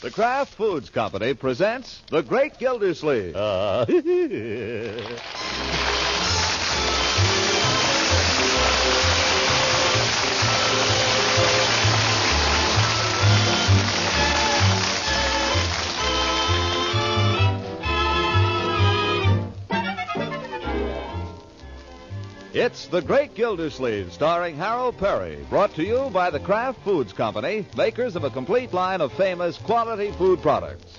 The Kraft Foods Company presents The Great Gildersleeve. It's The Great Gildersleeve, starring Harold Perry, brought to you by the Kraft Foods Company, makers of a complete line of famous quality food products.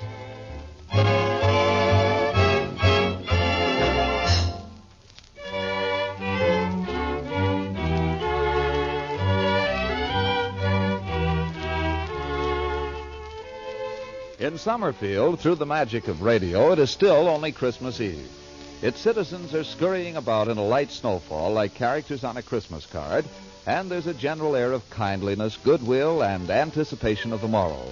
In Summerfield, through the magic of radio, it is still only Christmas Eve. Its citizens are scurrying about in a light snowfall like characters on a Christmas card, and there's a general air of kindliness, goodwill, and anticipation of the morrow.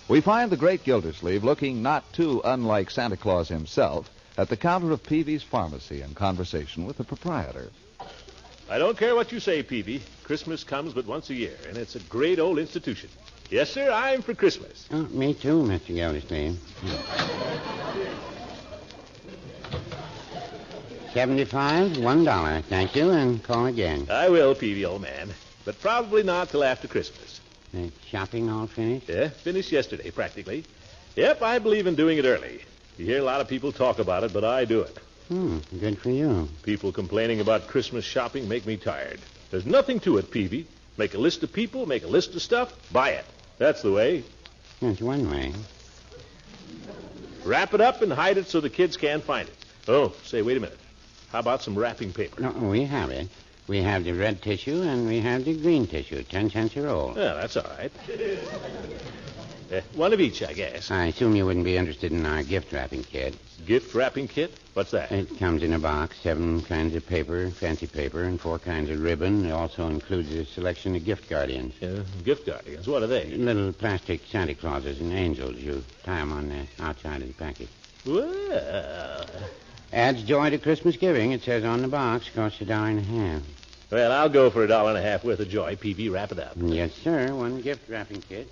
We find the great Gildersleeve looking not too unlike Santa Claus himself at the counter of Peavey's pharmacy in conversation with the proprietor. I don't care what you say, Peavey. Christmas comes but once a year, and it's a great old institution. Yes, sir, I'm for Christmas. Oh, me too, Mr. Gildersleeve. 75, $1. Thank you, and call again. I will, Peavey, old man. But probably not till after Christmas. The shopping all finished? Yeah, finished yesterday, practically. Yep, I believe in doing it early. You hear a lot of people talk about it, but I do it. Good for you. People complaining about Christmas shopping make me tired. There's nothing to it, Peavey. Make a list of people, make a list of stuff, buy it. That's the way. That's one way. Wrap it up and hide it so the kids can't find it. Oh, say, wait a minute. How about some wrapping paper? No, we have it. We have the red tissue and we have the green tissue, 10 cents a roll. Yeah, that's all right. One of each, I guess. I assume you wouldn't be interested in our gift wrapping kit. Gift wrapping kit? What's that? It comes in a box, 7 kinds of paper, fancy paper, and 4 kinds of ribbon. It also includes a selection of gift guardians. Gift guardians? What are they? Little plastic Santa Clauses and angels. You tie them on the outside of the package. Well... Adds joy to Christmas giving, it says on the box. Costs $1.50. Well, I'll go for $1.50 worth of joy. Peavey, wrap it up. Yes, sir. One gift wrapping kit.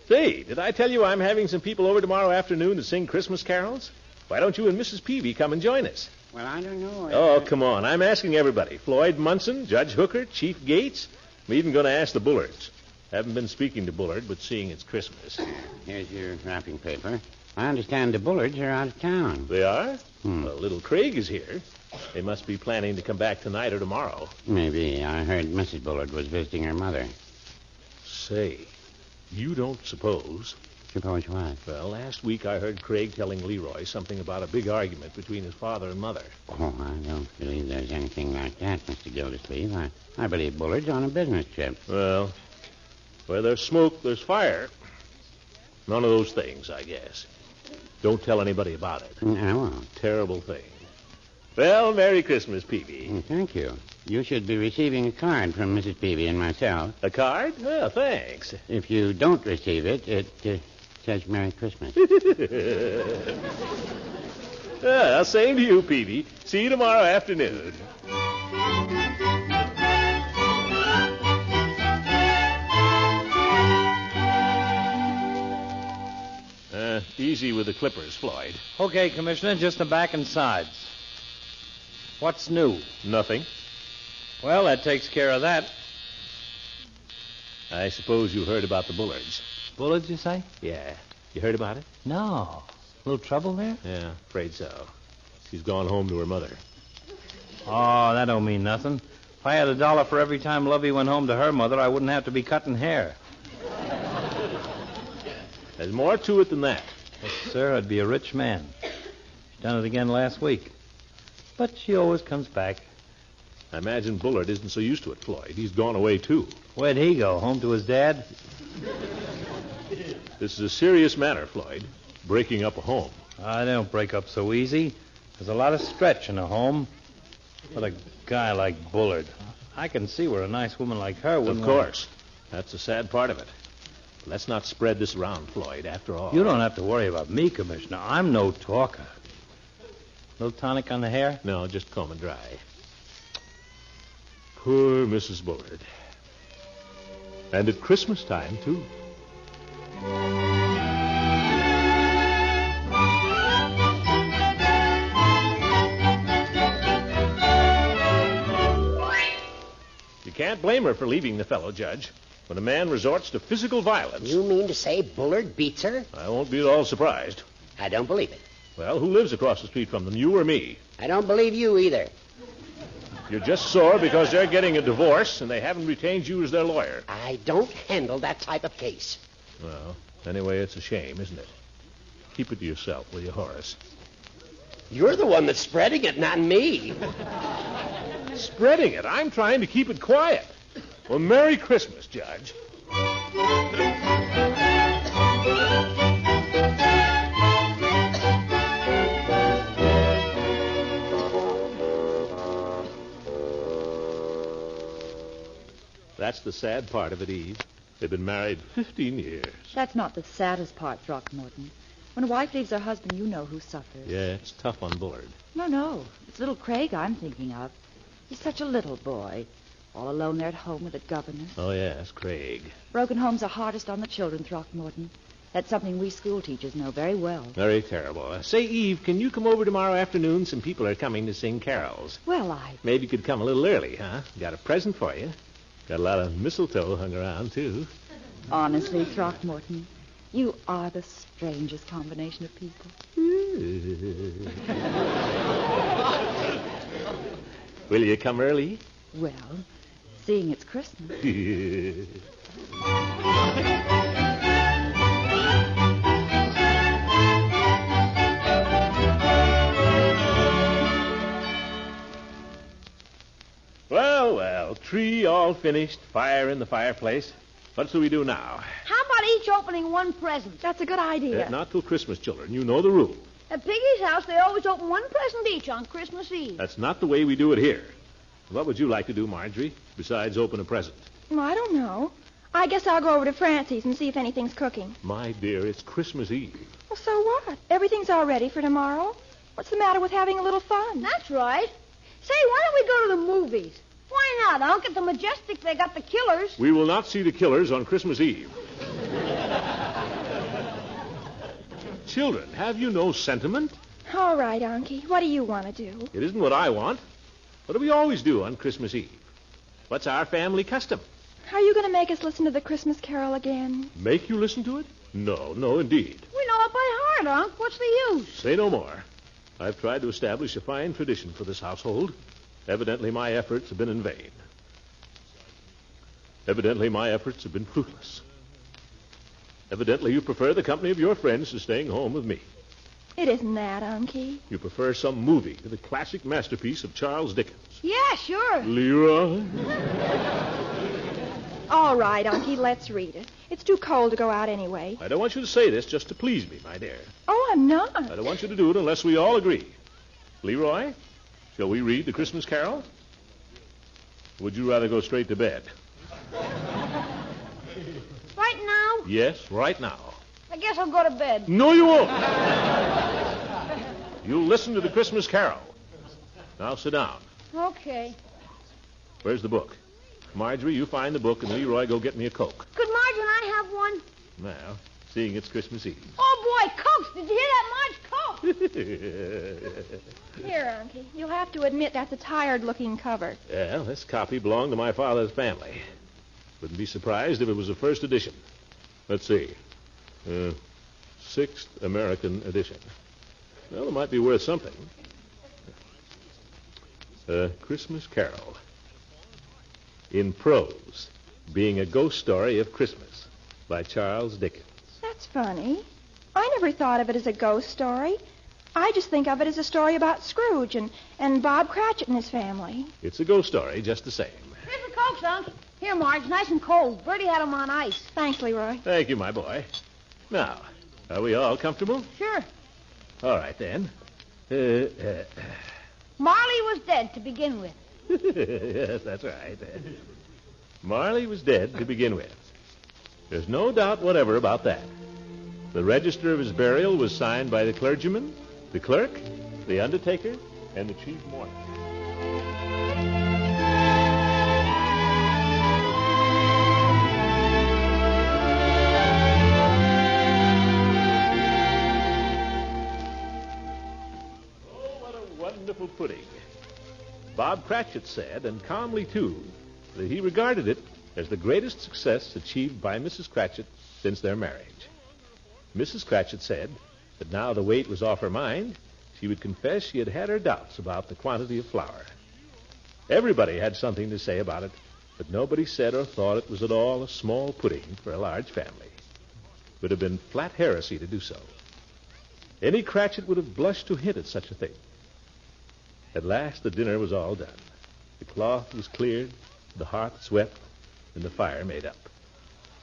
Say, did I tell you I'm having some people over tomorrow afternoon to sing Christmas carols? Why don't you and Mrs. Peavey come and join us? Well, I don't know. Oh, come on. I'm asking everybody. Floyd Munson, Judge Hooker, Chief Gates. I'm even going to ask the Bullards. Haven't been speaking to Bullard, but seeing it's Christmas. Here's your wrapping paper. I understand the Bullards are out of town. They are? Well, little Craig is here. They must be planning to come back tonight or tomorrow. Maybe. I heard Mrs. Bullard was visiting her mother. Say, you don't suppose... Suppose what? Well, last week I heard Craig telling Leroy something about a big argument between his father and mother. Oh, I don't believe there's anything like that, Mr. Gildersleeve. I believe Bullard's on a business trip. Well, where there's smoke, there's fire. None of those things, I guess. Don't tell anybody about it. I won't. Terrible thing. Well, Merry Christmas, Peavey. Thank you. You should be receiving a card from Mrs. Peavey and myself. A card? Well, thanks. If you don't receive it, it says Merry Christmas. Same to you, Peavey. See you tomorrow afternoon. Easy with the clippers, Floyd. Okay, Commissioner, just the back and sides. What's new? Nothing. Well, that takes care of that. I suppose you heard about the Bullards. Bullards, you say? Yeah. You heard about it? No. Little trouble there? Yeah, afraid so. She's gone home to her mother. Oh, that don't mean nothing. If I had $1 for every time Lovey went home to her mother, I wouldn't have to be cutting hair. There's more to it than that. Yes, sir, I'd be a rich man. She done it again last week. But she always comes back. I imagine Bullard isn't so used to it, Floyd. He's gone away, too. Where'd he go? Home to his dad? This is a serious matter, Floyd. Breaking up a home. I don't break up so easy. There's a lot of stretch in a home. But a guy like Bullard, I can see where a nice woman like her wouldn't... Of course. That's the sad part of it. Let's not spread this around, Floyd, after all. You don't have to worry about me, Commissioner. I'm no talker. Little tonic on the hair? No, just comb and dry. Poor Mrs. Bullard. And at Christmas time, too. can't blame her for leaving the fellow, Judge. When a man resorts to physical violence... You mean to say Bullard beats her? I won't be at all surprised. I don't believe it. Well, who lives across the street from them, you or me? I don't believe you either. You're just sore because they're getting a divorce and they haven't retained you as their lawyer. I don't handle that type of case. Well, anyway, it's a shame, isn't it? Keep it to yourself, will you, Horace? You're the one that's spreading it, not me. Spreading it? I'm trying to keep it quiet. Well, Merry Christmas, Judge. That's the sad part of it, Eve. They've been married 15 years. That's not the saddest part, Throckmorton. When a wife leaves her husband, you know who suffers. Yeah, it's tough on Bullard. No. It's little Craig I'm thinking of. He's such a little boy. All alone there at home with a governess. Oh, yes, Craig. Broken homes are hardest on the children, Throckmorton. That's something we school teachers know very well. Very terrible. Say, Eve, can you come over tomorrow afternoon? Some people are coming to sing carols. Well, Maybe you could come a little early, huh? Got a present for you. Got a lot of mistletoe hung around, too. Honestly, Throckmorton, you are the strangest combination of people. Will you come early? Well, seeing it's Christmas. Well, tree all finished, fire in the fireplace. What do we do now? How about each opening one present? That's a good idea. Not till Christmas, children. You know the rule. At Piggy's house, they always open one present each on Christmas Eve. That's not the way we do it here. What would you like to do, Marjorie, besides open a present? Well, I don't know. I guess I'll go over to Francie's and see if anything's cooking. My dear, it's Christmas Eve. Well, so what? Everything's all ready for tomorrow. What's the matter with having a little fun? That's right. Say, why don't we go to the movies? Why not, Unc? At the Majestic, they got the Killers. We will not see the Killers on Christmas Eve. Children, have you no sentiment? All right, Unky. What do you want to do? It isn't what I want. What do we always do on Christmas Eve? What's our family custom? Are you going to make us listen to the Christmas Carol again? Make you listen to it? No, indeed. We know it by heart, Unc. What's the use? Say no more. I've tried to establish a fine tradition for this household. Evidently, my efforts have been in vain. Evidently, my efforts have been fruitless. Evidently, you prefer the company of your friends to staying home with me. It isn't that, Unky. You prefer some movie to the classic masterpiece of Charles Dickens. Yeah, sure. Leroy? All right, Unky, let's read it. It's too cold to go out anyway. I don't want you to say this just to please me, my dear. Oh, I'm not. I don't want you to do it unless we all agree. Leroy, shall we read the Christmas Carol? Would you rather go straight to bed? Right now? Yes, right now. I guess I'll go to bed. No, you won't. You'll listen to the Christmas Carol. Now sit down. Okay. Where's the book? Marjorie, you find the book, and Leroy, go get me a Coke. Could Marjorie and I have one? Now, seeing it's Christmas Eve. Oh, boy, Cokes. Did you hear that, Marge? Coke. Here, Unky. You'll have to admit that's a tired-looking cover. Yeah, this copy belonged to my father's family. Wouldn't be surprised if it was a first edition. Let's see. Sixth American edition. Well, it might be worth something. Christmas Carol. In prose, being a ghost story of Christmas by Charles Dickens. That's funny. I never thought of it as a ghost story. I just think of it as a story about Scrooge and Bob Cratchit and his family. It's a ghost story just the same. Here's the Cokes, Unc. Here, Marge, nice and cold. Bertie had them on ice. Thanks, Leroy. Thank you, my boy. Now, are we all comfortable? Sure. All right, then. Marley was dead to begin with. Yes, that's right. Marley was dead to begin with. There's no doubt whatever about that. The register of his burial was signed by the clergyman, the clerk, the undertaker, and the chief mourner. Oh, what a wonderful pudding. Bob Cratchit said, and calmly too, He regarded it as the greatest success achieved by Mrs. Cratchit since their marriage. Mrs. Cratchit said that now the weight was off her mind, she would confess she had had her doubts about the quantity of flour. Everybody had something to say about it, but nobody said or thought it was at all a small pudding for a large family. It would have been flat heresy to do so. Any Cratchit would have blushed to hint at such a thing. At last the dinner was all done. The cloth was cleared, the hearth swept, and the fire made up.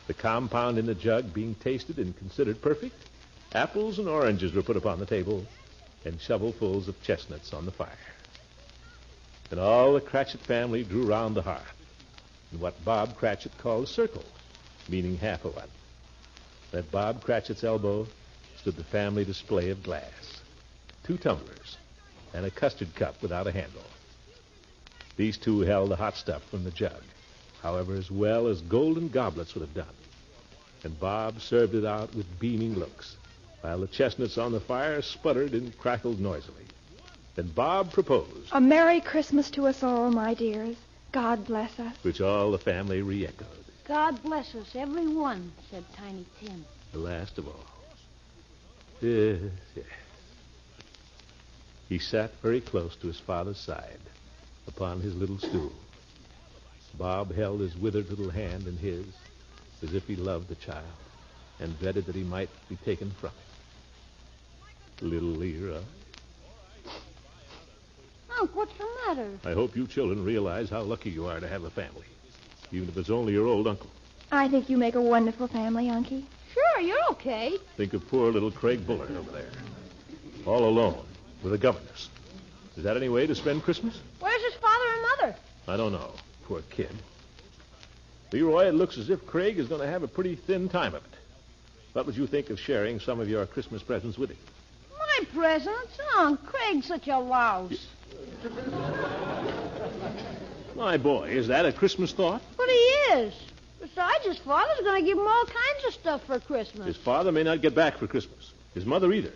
The compound in the jug being tasted and considered perfect, apples and oranges were put upon the table, and shovelfuls of chestnuts on the fire. And all the Cratchit family drew round the hearth in what Bob Cratchit called a circle, meaning half a one. At Bob Cratchit's elbow stood the family display of glass, 2 tumblers, and a custard cup without a handle. These two held the hot stuff from the jug, however, as well as golden goblets would have done. And Bob served it out with beaming looks, while the chestnuts on the fire sputtered and crackled noisily. Then Bob proposed, "A Merry Christmas to us all, my dears. God bless us." which all the family re-echoed. God bless us, every one, said Tiny Tim. The last of all. Yes, yes. He sat very close to his father's side, upon his little stool. Bob held his withered little hand in his, as if he loved the child, and dreaded that he might be taken from it. Little Leroy. Unc, what's the matter? I hope you children realize how lucky you are to have a family, even if it's only your old uncle. I think you make a wonderful family, Unky. Sure, you're okay. Think of poor little Craig Bullard over there, all alone, with a governess. Is that any way to spend Christmas? Where's his father and mother? I don't know. Poor kid. Leroy, it looks as if Craig is going to have a pretty thin time of it. What would you think of sharing some of your Christmas presents with him? My presents? Unc, Craig's such a louse. My boy, is that a Christmas thought? But he is. Besides, his father's going to give him all kinds of stuff for Christmas. His father may not get back for Christmas. His mother either.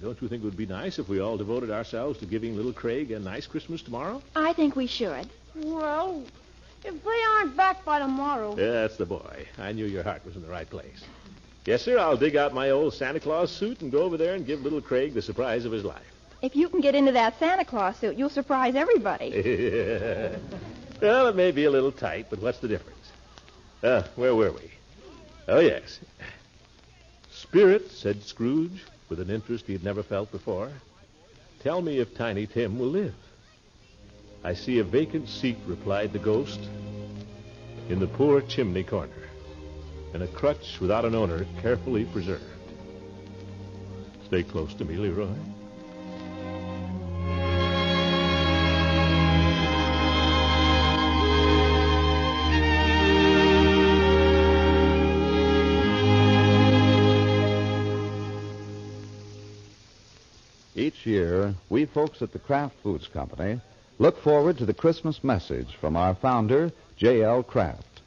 Don't you think it would be nice if we all devoted ourselves to giving little Craig a nice Christmas tomorrow? I think we should. Well, if they aren't back by tomorrow. Yeah, that's the boy. I knew your heart was in the right place. Yes, sir, I'll dig out my old Santa Claus suit and go over there and give little Craig the surprise of his life. If you can get into that Santa Claus suit, you'll surprise everybody. Well, it may be a little tight, but what's the difference? Where were we? Oh, yes. Spirit, said Scrooge, with an interest he had never felt before, tell me if Tiny Tim will live. I see a vacant seat, replied the ghost, in the poor chimney corner, and a crutch without an owner carefully preserved. Stay close to me, Leroy. Each year, we folks at the Kraft Foods Company look forward to the Christmas message from our founder, J.L. Kraft.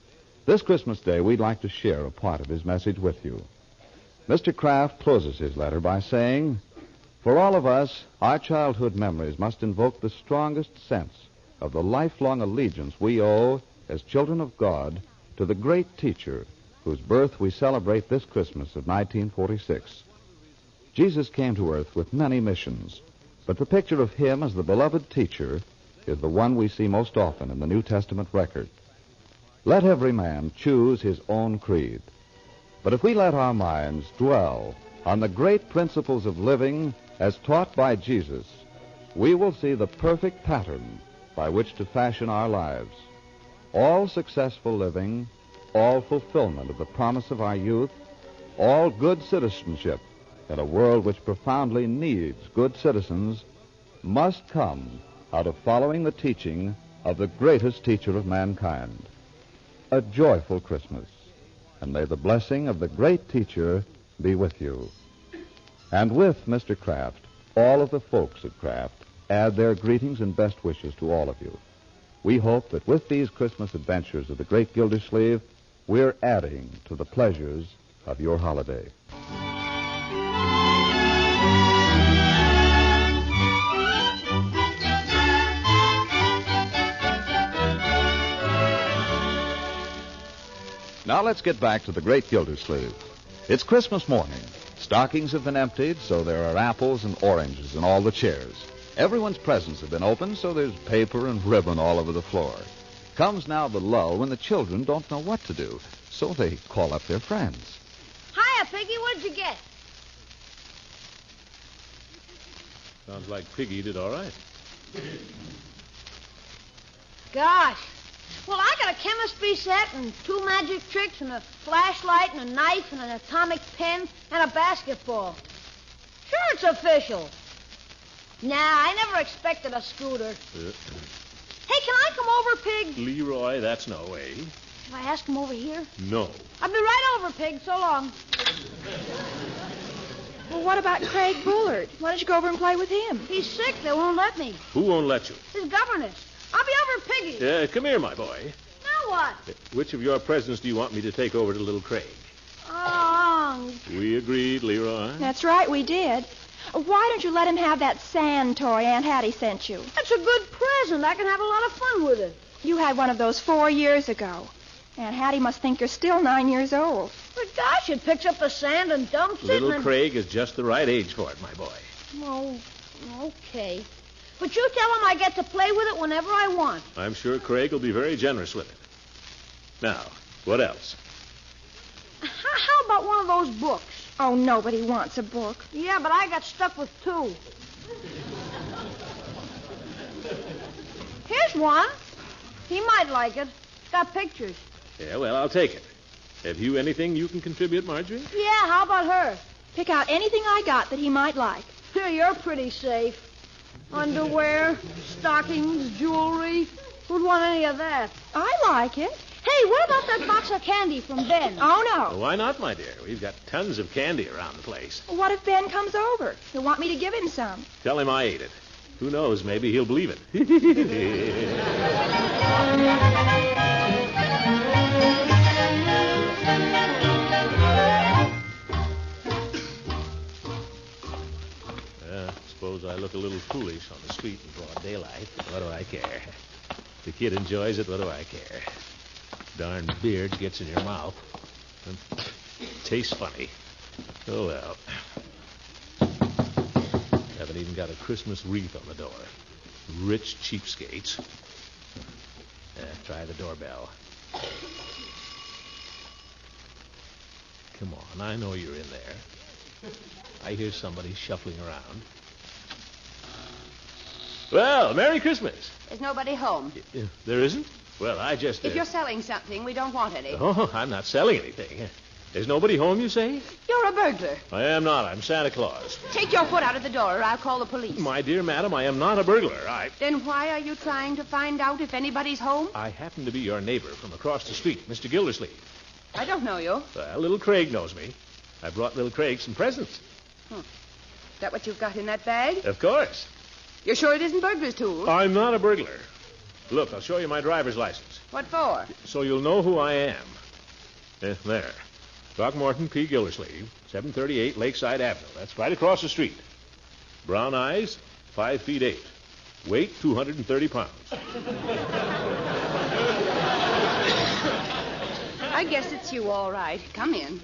This Christmas Day, we'd like to share a part of his message with you. Mr. Kraft closes his letter by saying, "For all of us, our childhood memories must invoke the strongest sense of the lifelong allegiance we owe as children of God to the great teacher whose birth we celebrate this Christmas of 1946. Jesus came to earth with many missions, but the picture of him as the beloved teacher is the one we see most often in the New Testament record. Let every man choose his own creed. But if we let our minds dwell on the great principles of living as taught by Jesus, we will see the perfect pattern by which to fashion our lives. All successful living, all fulfillment of the promise of our youth, all good citizenship in a world which profoundly needs good citizens, must come out of following the teaching of the greatest teacher of mankind. A joyful Christmas, and may the blessing of the great teacher be with you." And with Mr. Kraft, all of the folks at Kraft add their greetings and best wishes to all of you. We hope that with these Christmas adventures of the great Gildersleeve, we're adding to the pleasures of your holiday. Now let's get back to the great Gildersleeve. It's Christmas morning. Stockings have been emptied, so there are apples and oranges in all the chairs. Everyone's presents have been opened, so there's paper and ribbon all over the floor. Comes now the lull when the children don't know what to do, so they call up their friends. Hiya, Piggy. What did you get? Sounds like Piggy did all right. Gosh. Well, I got a chemistry set and 2 magic tricks and a flashlight and a knife and an atomic pen and a basketball. Sure, it's official. Nah, I never expected a scooter. Hey, can I come over, Pig? Leroy, that's no way. If I ask him over here? No. I'll be right over, Pig. So long. Well, what about Craig Bullard? Why don't you go over and play with him? He's sick. They won't let me. Who won't let you? His governess. I'll be over, Piggy. Come here, my boy. Now what? Which of your presents do you want me to take over to little Craig? Oh, We agreed, Leroy. That's right, we did. Why don't you let him have that sand toy Aunt Hattie sent you? that's a good present. I can have a lot of fun with it. You had one of those 4 years ago. Aunt Hattie must think you're still 9 years old. But gosh, it picks up the sand and dumps it. Little and... Craig is just the right age for it, my boy. Oh, okay. But you tell him I get to play with it whenever I want. I'm sure Craig will be very generous with it. Now, what else? How about one of those books? Oh, nobody wants a book. Yeah, but I got stuck with 2. Here's one. He might like it. It's got pictures. Yeah, well, I'll take it. Have you anything you can contribute, Marjorie? Yeah, how about her? Pick out anything I got that he might like. You're pretty safe. Underwear, stockings, jewelry. Who'd want any of that? I like it. Hey, what about that box of candy from Ben? Oh, no. Why not, my dear? We've got tons of candy around the place. What if Ben comes over? He'll want me to give him some. Tell him I ate it. Who knows, maybe he'll believe it. Suppose I look a little foolish on the street in broad daylight. What do I care? The kid enjoys it. What do I care? Darn beard gets in your mouth. And tastes funny. Oh, well. Haven't even got a Christmas wreath on the door. Rich cheapskates. Try the doorbell. Come on, I know you're in there. I hear somebody shuffling around. Well, Merry Christmas. There's nobody home. There isn't? Well, I just... If you're selling something, we don't want any. Oh, I'm not selling anything. There's nobody home, you say? You're a burglar. I am not. I'm Santa Claus. Take your foot out of the door or I'll call the police. My dear madam, I am not a burglar. Then why are you trying to find out if anybody's home? I happen to be your neighbor from across the street, Mr. Gildersleeve. I don't know you. Well, little Craig knows me. I brought little Craig some presents. Is that what you've got in that bag? Of course. You're sure it isn't burglar's tools? I'm not a burglar. Look, I'll show you my driver's license. What for? So you'll know who I am. There. Throckmorton P. Gildersleeve, 738 Lakeside Avenue. That's right across the street. Brown eyes, 5 feet 8. Weight, 230 pounds. I guess it's you, all right. Come in.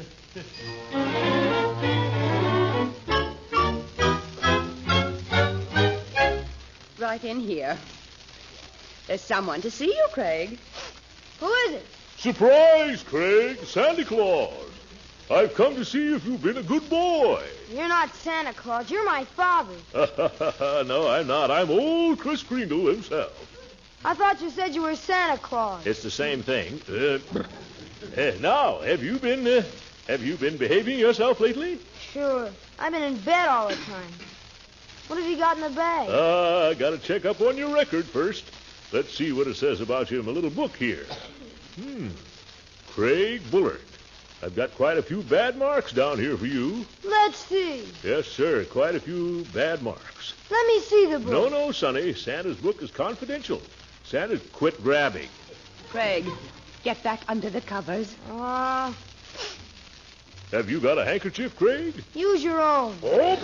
Right in here. There's someone to see you, Craig. Who is it? Surprise, Craig. Santa Claus. I've come to see if you've been a good boy. You're not Santa Claus. You're my father. No, I'm not. I'm old Kris Kringle himself. I thought you said you were Santa Claus. It's the same thing. Now, have you been behaving yourself lately? Sure. I've been in bed all the time. What have you got in the bag? I got to check up on your record first. Let's see what it says about you in my little book here. Craig Bullard. I've got quite a few bad marks down here for you. Let's see. Yes, sir, quite a few bad marks. Let me see the book. No, Sonny. Santa's book is confidential. Santa, quit grabbing. Craig, get back under the covers. Have you got a handkerchief, Craig? Use your own. Oh!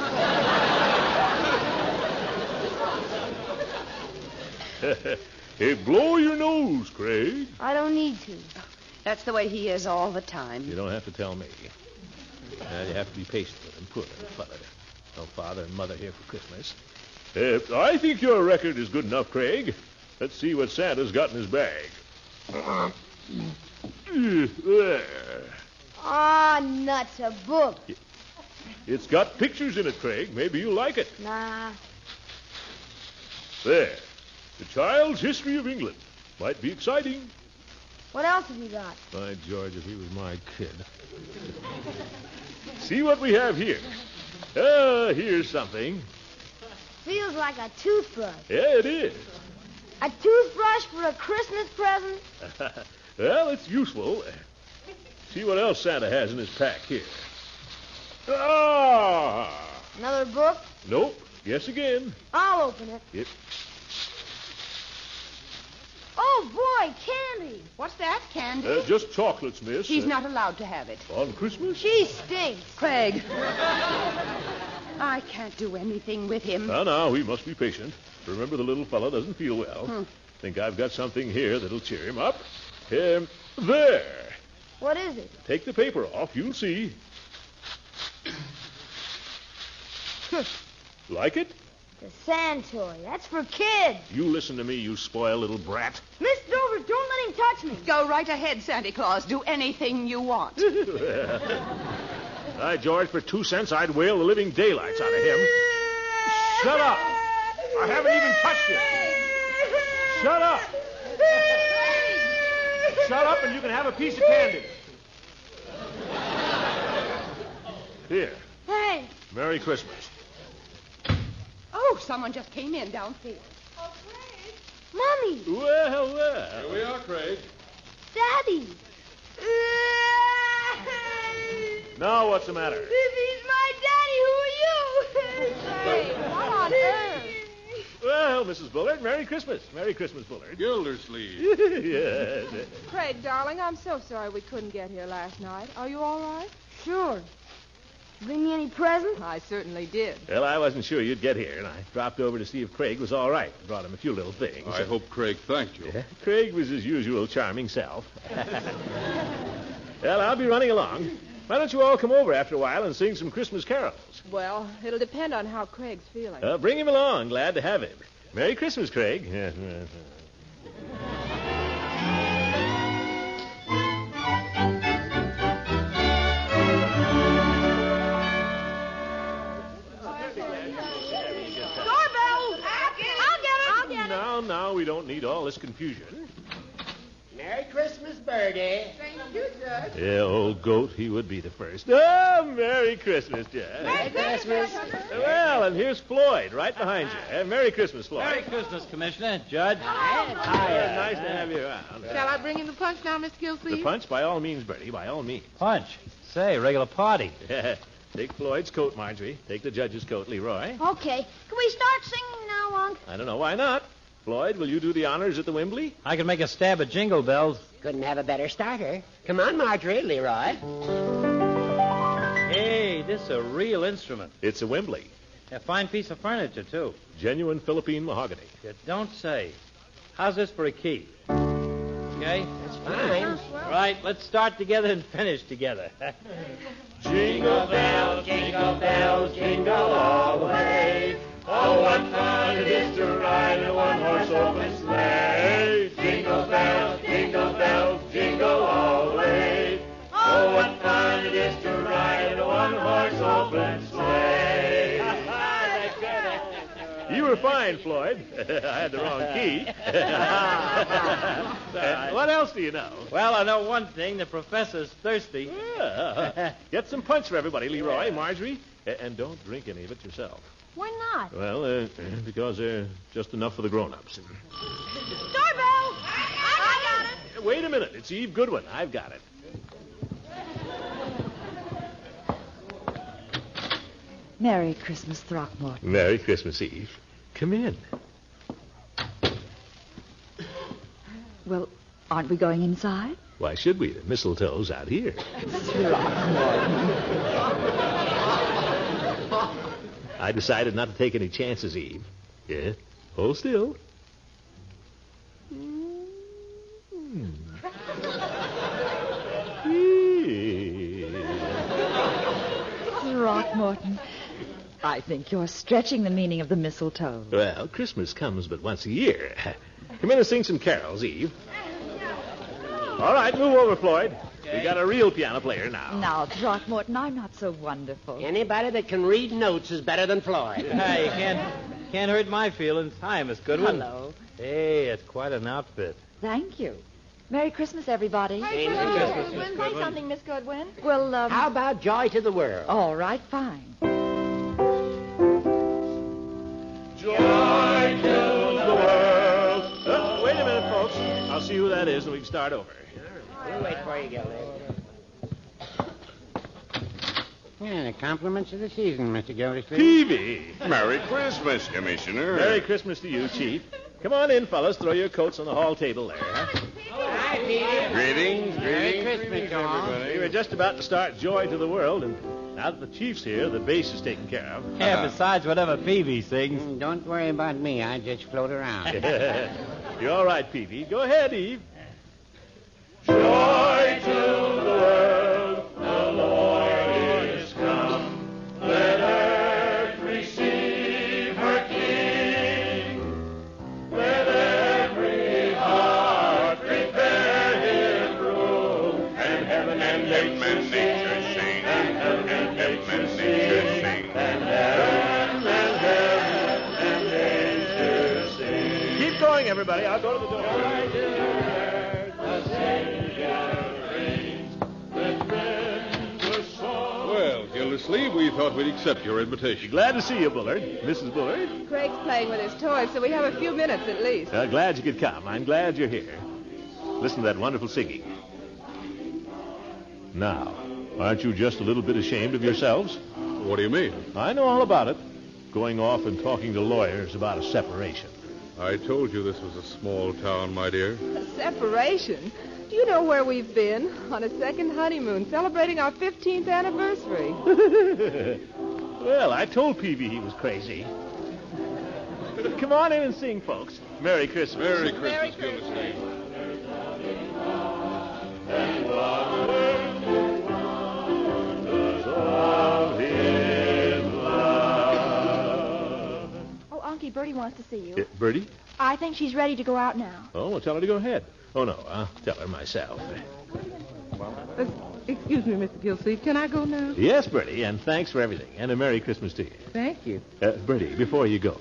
Hey, blow your nose, Craig. I don't need to. That's the way he is all the time. You don't have to tell me. You have to be patient with him. Poor little fella. No father and mother here for Christmas. I think your record is good enough, Craig. Let's see what Santa's got in his bag. There. Ah, nuts, a book. It's got pictures in it, Craig. Maybe you'll like it. Nah. There. The Child's History of England. Might be exciting. What else have you got? By George, if he was my kid. See what we have here. Here's something. Feels like a toothbrush. Yeah, it is. A toothbrush for a Christmas present? Well, it's useful. See what else Santa has in his pack here. Ah! Another book? Nope. Guess again. I'll open it. Yep. Oh, boy, candy. What's that, Candy? Just chocolates, miss. He's not allowed to have it. On Christmas? She stinks. Craig. I can't do anything with him. Now, we must be patient. Remember, the little fellow doesn't feel well. Think I've got something here that'll cheer him up. There. What is it? Take the paper off. You'll see. Like it? The sand toy. That's for kids. You listen to me, you spoiled little brat. Miss Dover, don't let him touch me. Go right ahead, Santa Claus. Do anything you want. George, for 2 cents, I'd whale the living daylights out of him. Shut up! I haven't even touched you. Shut up! Shut up and you can have a piece of candy. Here. Hey. Merry Christmas. Oh, someone just came in downstairs. Oh, Craig. Mommy. Well. Here we are, Craig. Daddy. Now what's the matter? If he's my daddy, who are you? Craig, what on earth? Well, Mrs. Bullard, Merry Christmas. Merry Christmas, Bullard. Gildersleeve. Yes. Craig, darling, I'm so sorry we couldn't get here last night. Are you all right? Sure. Bring me any presents? I certainly did. Well, I wasn't sure you'd get here, and I dropped over to see if Craig was all right. Brought him a few little things. I hope Craig thanked you. Yeah, Craig was his usual charming self. Well, I'll be running along. Why don't you all come over after a while and sing some Christmas carols? Well, it'll depend on how Craig's feeling. Bring him along. Glad to have him. Merry Christmas, Craig. Now, we don't need all this confusion. Merry Christmas, Birdie. Thank you, Judge. Yeah, old goat, he would be the first. Oh, Merry Christmas, Judge. Merry Christmas. Well, and here's Floyd right behind you. Merry Christmas, Floyd. Merry Christmas, Commissioner. Judge. Hi, nice to have you around. Shall I bring in the punch now, Miss The Gildersleeve? punch, by all means, Bertie, by all means. Punch. Say, regular party. Take Floyd's coat, Marjorie. Take the judge's coat, Leroy. Okay. Can we start singing now, Unc? I don't know. Why not? Floyd, will you do the honors at the Wembley? I can make a stab at Jingle Bells. Couldn't have a better starter. Come on, Marjorie, Leroy. Hey, this is a real instrument. It's a Wembley. A fine piece of furniture, too. Genuine Philippine mahogany. You don't say. How's this for a key? Okay? That's fine. Right, let's start together and finish together. Jingle bells, jingle all the way. Oh, what fun it is to ride in a one-horse open sleigh. Jingle bells, jingle all the way. Oh, what fun it is to ride in a one-horse open sleigh. You were fine, Floyd. I had the wrong key. What else do you know? Well, I know one thing. The professor's thirsty. Yeah. Get some punch for everybody, Leroy, Marjorie. And don't drink any of it yourself. Why not? Well, because just enough for the grown-ups. Doorbell! I got it. Wait a minute. It's Eve Goodwin. I've got it. Merry Christmas, Throckmorton. Merry Christmas, Eve. Come in. Well, aren't we going inside? Why should we? The mistletoe's out here. I decided not to take any chances, Eve. Yeah? Hold still. Throckmorton, I think you're stretching the meaning of the mistletoe. Well, Christmas comes but once a year. Come in and sing some carols, Eve. All right, move over, Floyd. We got a real piano player now. Now, Throckmorton, I'm not so wonderful. Anybody that can read notes is better than Floyd. Hey, you can't hurt my feelings. Hi, Miss Goodwin. Hello. Hey, it's quite an outfit. Thank you. Merry Christmas, everybody. Hey, Christmas, Miss Say Goodwin. something, Miss Goodwin. Well, How about Joy to the World? all right, fine. Joy to the world. Wait a minute, folks. I'll see who that is, and we can start over. We'll wait for you, Gildersleeve. Yeah, the compliments of the season, Mr. Gildersleeve. Peavey. Merry Christmas, Commissioner. Merry Christmas to you, Chief. Come on in, fellas. Throw your coats on the hall table there. Huh? Hi, Peter. Greetings, Merry greetings. Christmas, all. We were just about to start Joy to the World, and now that the Chief's here, the bass is taken care of. Yeah, besides whatever Peavey sings. Don't worry about me. I just float around. You're all right, Peavey. Go ahead, Eve. Joy to the world, the Lord is come. Let earth receive her King. Let every heart prepare him room. And heaven and nature sing. And heaven and nature sing. And heaven and nature sing. Keep going, everybody. I'll go to the door. Well, Gildersleeve, we thought we'd accept your invitation. Glad to see you, Bullard. Mrs. Bullard. Craig's playing with his toys, so we have a few minutes at least. Glad you could come. I'm glad you're here. Listen to that wonderful singing. Now, aren't you just a little bit ashamed of yourselves? What do you mean? I know all about it. Going off and talking to lawyers about a separation. I told you this was a small town, my dear. A separation? Do you know where we've been? On a second honeymoon, celebrating our 15th anniversary. Well, I told Peavey he was crazy. Come on in and sing, folks. Merry Christmas. Merry Christmas, Gildersleeve. Oh, Unky, Bertie wants to see you. Bertie? I think she's ready to go out now. Oh, well, tell her to go ahead. Oh, no, I'll tell her myself. Excuse me, Mr. Gildersleeve. Can I go now? Yes, Bertie, and thanks for everything. And a Merry Christmas to you. Thank you. Bertie, before you go,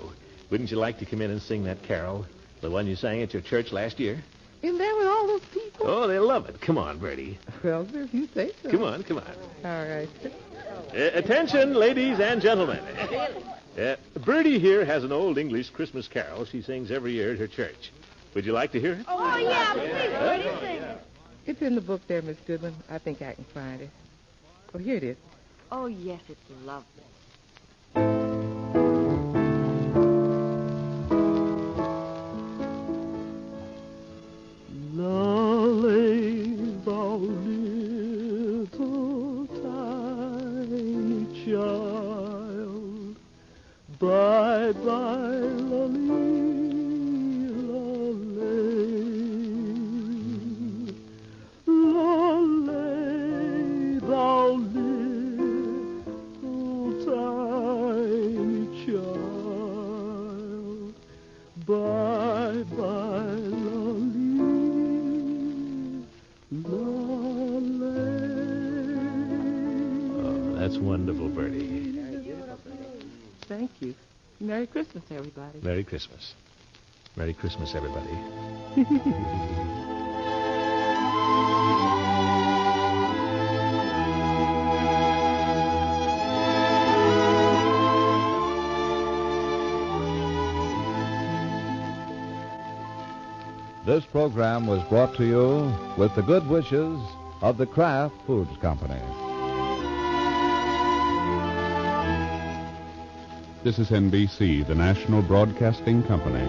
wouldn't you like to come in and sing that carol? The one you sang at your church last year? In there with all those people? Oh, they love it. Come on, Bertie. Well, if you say so. Come on, come on. All right. Attention, ladies and gentlemen. Bertie here has an old English Christmas carol she sings every year at her church. Would you like to hear it? Oh, yeah, please, Bertie, sing it. It's in the book there, Miss Goodwin. I think I can find it. Oh, here it is. Oh, yes, it's lovely. Thou little tiny child, bye bye, lolly, lolly, lolly, thou little tiny child, bye bye, lolly. Oh, that's wonderful, Bertie. Thank you. Merry Christmas, everybody. Merry Christmas. Merry Christmas, everybody. This program was brought to you with the good wishes of the Kraft Foods Company. This is NBC, the national broadcasting company.